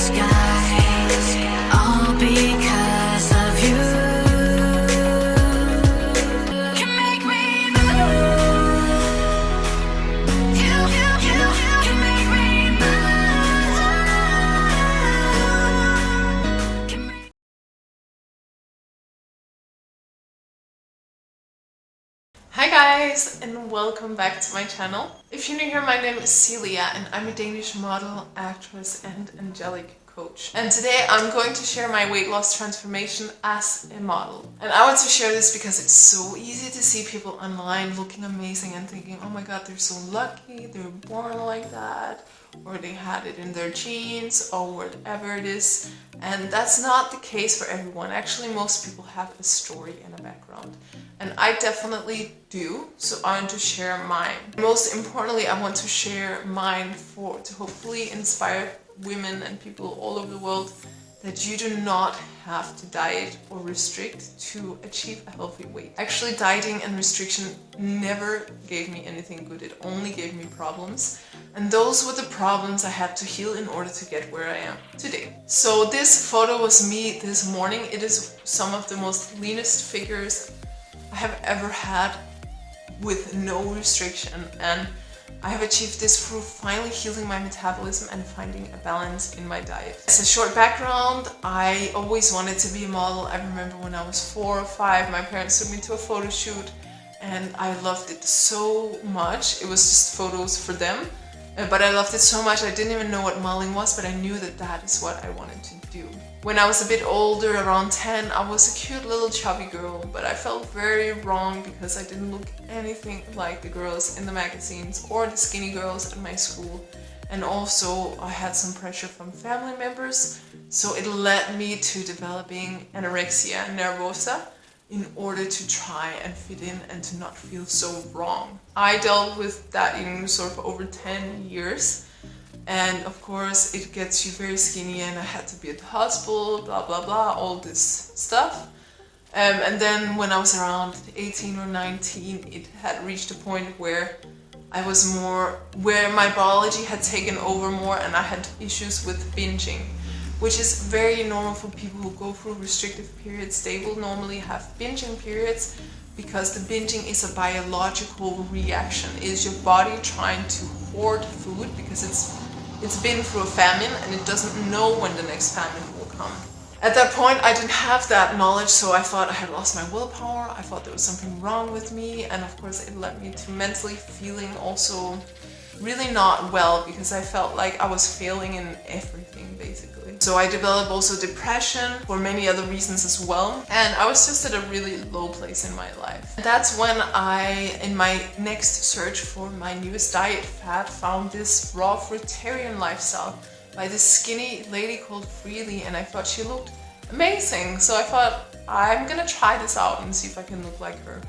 sky, all because of you. Can make me move. You can make me move. Can make Hi guys, and welcome back to my channel. If you're new here, my name is Celia and I'm a Danish model, actress and angelic coach. And today I'm going to share my weight loss transformation as a model. And I want to share this because it's so easy to see people online looking amazing and thinking, oh my god, they're so lucky, they were born like that, or they had it in their genes, or whatever it is. And that's not the case for everyone. Actually, most people have a story and a background. And I definitely do, so I want to share mine. Most importantly, I want to share mine to hopefully inspire women and people all over the world that you do not have to diet or restrict to achieve a healthy weight. Actually, dieting and restriction never gave me anything good. It only gave me problems. And those were the problems I had to heal in order to get where I am today. So this photo was me this morning. It is some of the most leanest figures I have ever had with no restriction, and I have achieved this through finally healing my metabolism and finding a balance in my diet. As a short background, I always wanted to be a model. I remember when I was 4 or 5, my parents took me to a photo shoot and I loved it so much. It was just photos for them, but I loved it so much I didn't even know what modeling was, but I knew that that is what I wanted to do. When I was a bit older, around 10, I was a cute little chubby girl, but I felt very wrong because I didn't look anything like the girls in the magazines or the skinny girls at my school. And also I had some pressure from family members, so it led me to developing anorexia nervosa in order to try and fit in and to not feel so wrong. I dealt with that eating disorder for over 10 years. And of course it gets you very skinny and I had to be at the hospital, blah blah blah, all this stuff. And then when I was around 18 or 19, it had reached a point where where my biology had taken over more and I had issues with binging, which is very normal for people who go through restrictive periods. They will normally have binging periods because the binging is a biological reaction. It is your body trying to hoard food because it's been through a famine and it doesn't know when the next famine will come. At that point, I didn't have that knowledge, so I thought I had lost my willpower. I thought there was something wrong with me, and of course it led me to mentally feeling also really not well because I felt like I was failing in everything basically. So I developed also depression for many other reasons as well, and I was just at a really low place in my life. That's when I, in my next search for my newest diet fad, found this raw fruitarian lifestyle by this skinny lady called Freely, and I thought she looked amazing. So I thought, I'm gonna try this out and see if I can look like her.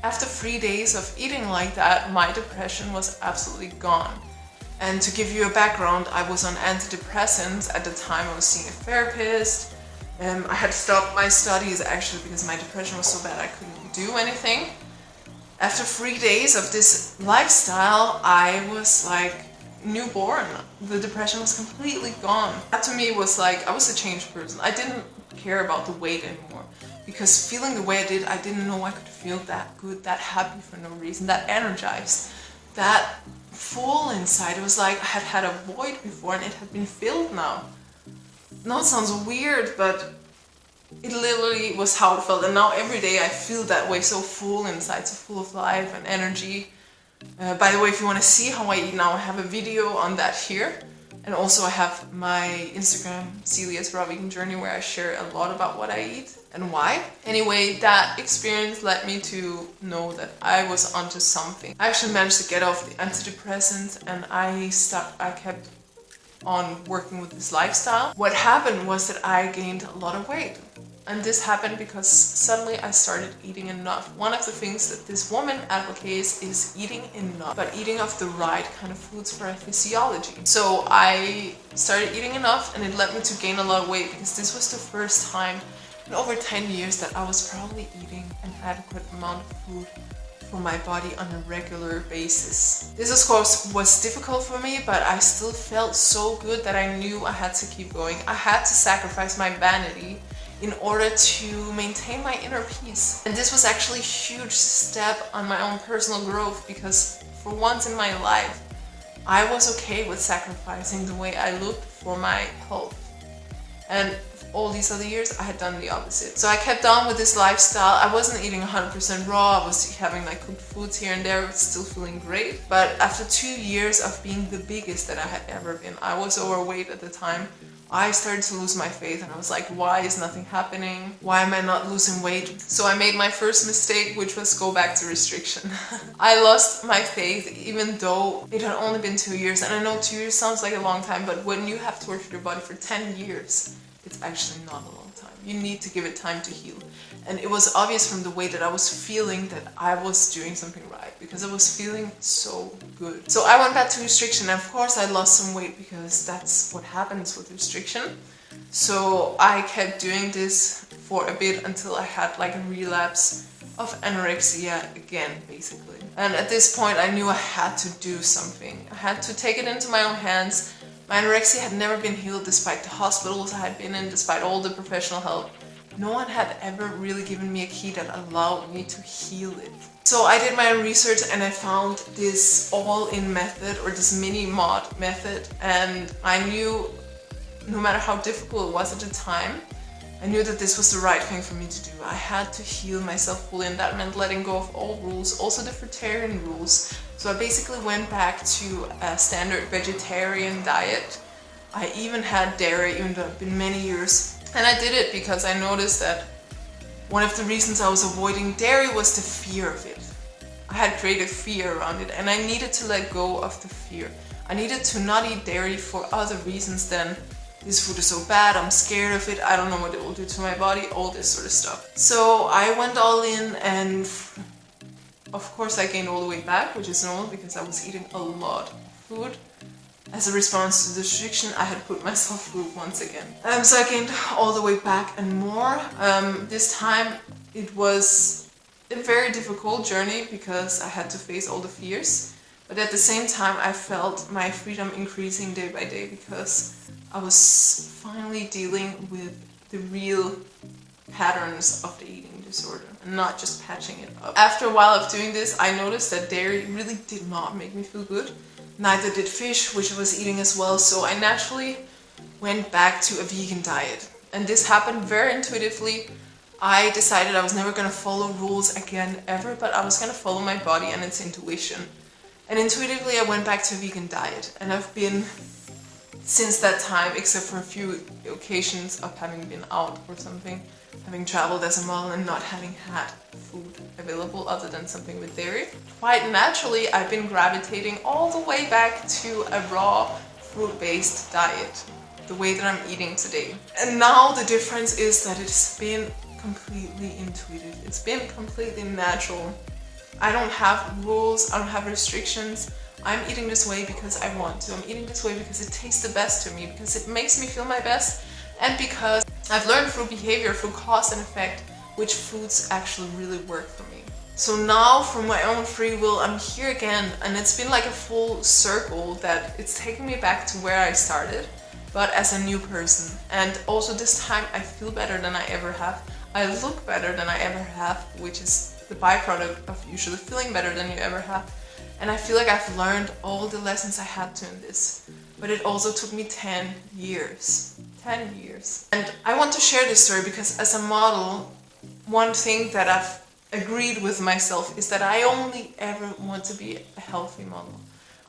After 3 days of eating like that, my depression was absolutely gone. And to give you a background, I was on antidepressants. At the time I was seeing a therapist. I had stopped my studies actually because my depression was so bad I couldn't do anything. After 3 days of this lifestyle, I was like newborn. The depression was completely gone. That to me was like, I was a changed person. I didn't care about the weight anymore. Because feeling the way I did, I didn't know I could feel that good, that happy for no reason, that energized, that full inside. It was like I had had a void before and it had been filled now. Now it sounds weird, but it literally was how it felt. And now every day I feel that way, so full inside, so full of life and energy. By the way, if you want to see how I eat now, I have a video on that here. And also I have my Instagram, Celia's Raw Vegan Journey, where I share a lot about what I eat and why. Anyway, that experience led me to know that I was onto something. I actually managed to get off the antidepressants and I kept on working with this lifestyle. What happened was that I gained a lot of weight. And this happened because suddenly I started eating enough. One of the things that this woman advocates is eating enough, but eating of the right kind of foods for our physiology. So I started eating enough and it led me to gain a lot of weight because this was the first time in over 10 years that I was probably eating an adequate amount of food for my body on a regular basis. This of course was difficult for me, but I still felt so good that I knew I had to keep going. I had to sacrifice my vanity in order to maintain my inner peace. And this was actually a huge step on my own personal growth, because for once in my life, I was okay with sacrificing the way I looked for my health. And all these other years, I had done the opposite. So I kept on with this lifestyle. I wasn't eating 100% raw. I was having like cooked foods here and there, still feeling great. But after 2 years of being the biggest that I had ever been, I was overweight at the time. I started to lose my faith, and I was like, why is nothing happening? Why am I not losing weight? So I made my first mistake, which was go back to restriction. I lost my faith, even though it had only been 2 years. And I know 2 years sounds like a long time, but when you have tortured your body for 10 years, it's actually not a long time. You need to give it time to heal. And it was obvious from the way that I was feeling that I was doing something right, because I was feeling so good. So I went back to restriction, and of course I lost some weight, because that's what happens with restriction. So I kept doing this for a bit until I had like a relapse of anorexia again, basically. And at this point I knew I had to do something. I had to take it into my own hands. My anorexia had never been healed despite the hospitals I had been in, despite all the professional help. No one had ever really given me a key that allowed me to heal it. So I did my own research, and I found this all-in method, or this mini-mod method, and I knew, no matter how difficult it was at the time, I knew that this was the right thing for me to do. I had to heal myself fully, and that meant letting go of all rules, also the fruitarian rules. So I basically went back to a standard vegetarian diet. I even had dairy, even though it's been many years. And I did it because I noticed that one of the reasons I was avoiding dairy was the fear of it. I had created fear around it, and I needed to let go of the fear. I needed to not eat dairy for other reasons than this food is so bad, I'm scared of it, I don't know what it will do to my body, all this sort of stuff. So I went all in, and of course I gained all the way back, which is normal because I was eating a lot of food. As a response to the restriction, I had put myself through once again. So I gained all the way back and more. This time it was a very difficult journey because I had to face all the fears. But at the same time, I felt my freedom increasing day by day, because I was finally dealing with the real patterns of the eating disorder and not just patching it up. After a while of doing this, I noticed that dairy really did not make me feel good. Neither did fish, which I was eating as well, so I naturally went back to a vegan diet. And this happened very intuitively. I decided I was never going to follow rules again ever, but I was going to follow my body and its intuition. And intuitively I went back to a vegan diet, and I've been since that time, except for a few occasions of having been out or something, having traveled as a model and not having had food available other than something with dairy. Quite naturally, I've been gravitating all the way back to a raw, fruit-based diet, the way that I'm eating today. And now the difference is that it's been completely intuitive. It's been completely natural. I don't have rules, I don't have restrictions. I'm eating this way because I want to. I'm eating this way because it tastes the best to me, because it makes me feel my best, and because I've learned through behavior, through cause and effect, which foods actually really work for me. So now, from my own free will, I'm here again, and it's been like a full circle that it's taken me back to where I started, but as a new person. And also this time I feel better than I ever have. I look better than I ever have, which is the byproduct of usually feeling better than you ever have. And I feel like I've learned all the lessons I had to in this. But it also took me 10 years. 10 years. And I want to share this story because as a model, one thing that I've agreed with myself is that I only ever want to be a healthy model.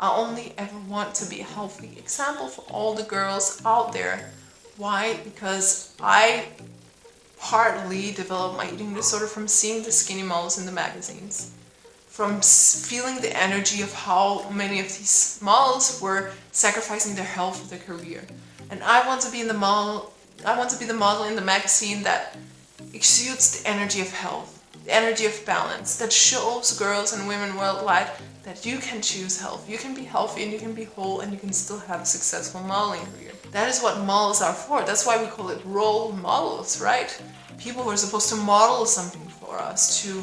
I only ever want to be a healthy example for all the girls out there. Why? Because I partly developed my eating disorder from seeing the skinny models in the magazines. From feeling the energy of how many of these models were sacrificing their health for their career. And I want to be the model in the magazine that exudes the energy of health, the energy of balance, that shows girls and women worldwide that you can choose health, you can be healthy and you can be whole and you can still have a successful modeling career. That is what models are for. That's why we call it role models, right? People who are supposed to model something for us, to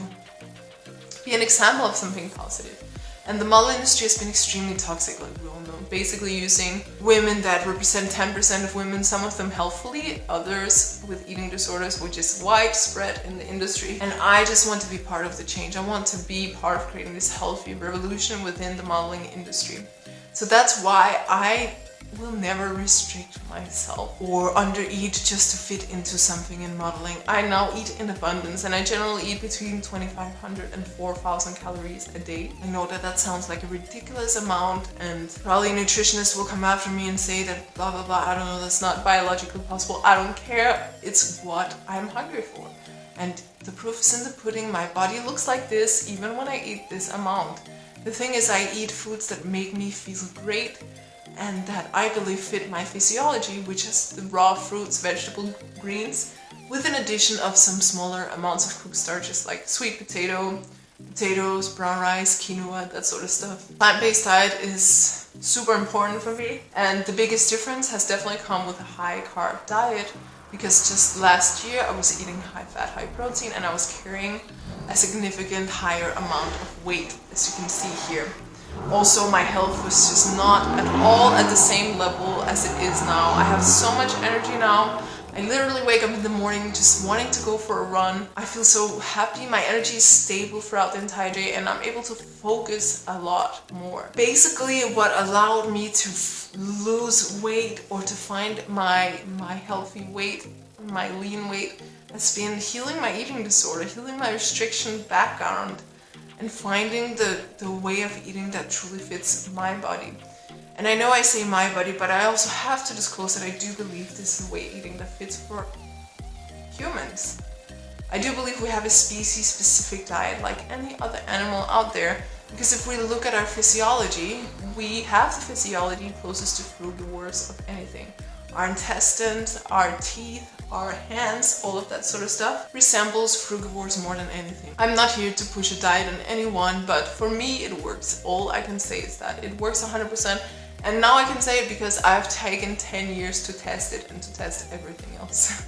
be an example of something positive. And the model industry has been extremely toxic, like we all know. Basically using women that represent 10% of women, some of them healthfully, others with eating disorders, which is widespread in the industry. And I just want to be part of the change. I want to be part of creating this healthy revolution within the modeling industry. So that's why I will never restrict myself or undereat just to fit into something in modeling. I now eat in abundance, and I generally eat between 2,500 and 4,000 calories a day. I know that that sounds like a ridiculous amount, and probably nutritionists will come after me and say that blah blah blah, I don't know, that's not biologically possible. I don't care, it's what I'm hungry for. And the proof is in the pudding. My body looks like this even when I eat this amount. The thing is, I eat foods that make me feel great and that I believe fit my physiology, which is the raw fruits, vegetables, greens, with an addition of some smaller amounts of cooked starches like sweet potato, potatoes, brown rice, quinoa, that sort of stuff. Plant-based diet is super important for me, and the biggest difference has definitely come with a high carb diet, because just last year I was eating high fat, high protein, and I was carrying a significant higher amount of weight, as you can see here. Also, my health was just not at all at the same level as it is now. I have so much energy now. I literally wake up in the morning just wanting to go for a run. I feel so happy. My energy is stable throughout the entire day, and I'm able to focus a lot more. Basically, what allowed me to lose weight or to find my healthy weight, my lean weight, has been healing my eating disorder, healing my restriction background, and finding the way of eating that truly fits my body. And I know I say my body, but I also have to disclose that I do believe this is a way of eating that fits for humans. I do believe we have a species-specific diet like any other animal out there, because if we look at our physiology, we have the physiology closest to frugivores of anything. Our intestines, our teeth, our hands, all of that sort of stuff resembles frugivores more than anything. I'm not here to push a diet on anyone, but for me it works. All I can say is that it works 100%, and now I can say it because I've taken 10 years to test it and to test everything else.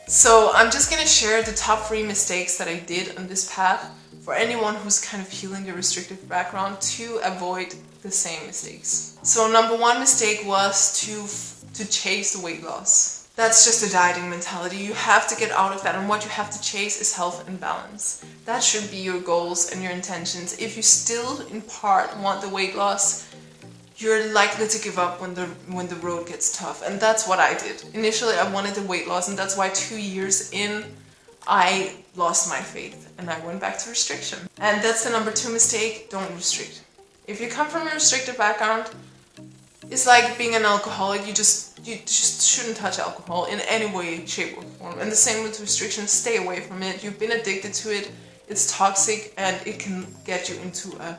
So I'm just gonna share the top 3 mistakes that I did on this path for anyone who's kind of healing their restrictive background to avoid the same mistakes. So number 1 mistake was to chase the weight loss. That's just a dieting mentality. You have to get out of that, and what you have to chase is health and balance. That should be your goals and your intentions. If you still in part want the weight loss, you're likely to give up when the road gets tough, and that's what I did. Initially I wanted the weight loss, and that's why 2 years in I lost my faith and I went back to restriction. And that's the number 2 mistake. Don't restrict. If you come from a restricted background, it's like being an alcoholic. You just shouldn't touch alcohol in any way, shape or form. And the same with restriction. Stay away from it. You've been addicted to it. It's toxic, and it can get you into a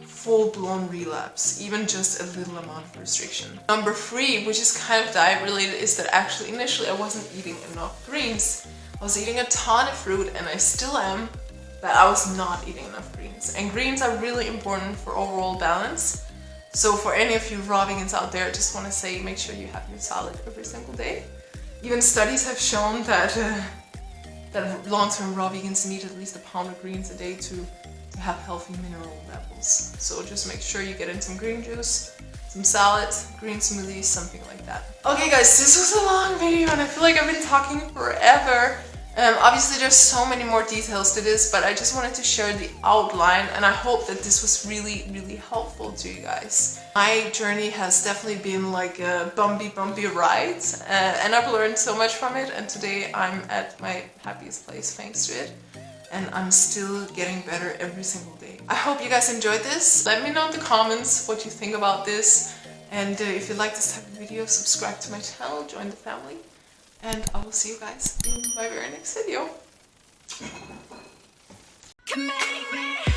full-blown relapse, even just a little amount of restriction. Number 3, which is kind of diet related, is that actually initially I wasn't eating enough greens. I was eating a ton of fruit, and I still am, but I was not eating enough greens. And greens are really important for overall balance. So for any of you raw vegans out there, I just want to say, make sure you have your salad every single day. Even studies have shown that long-term raw vegans need at least a pound of greens a day to have healthy mineral levels. So just make sure you get in some green juice, some salads, green smoothies, something like that. Okay guys, this was a long video and I feel like I've been talking forever. Obviously there's so many more details to this, but I just wanted to share the outline, and I hope that this was really, really helpful to you guys. My journey has definitely been like a bumpy ride, and I've learned so much from it, and today I'm at my happiest place thanks to it. And I'm still getting better every single day. I hope you guys enjoyed this. Let me know in the comments what you think about this. And if you like this type of video, subscribe to my channel, join the family. And I will see you guys in my very next video. Can make me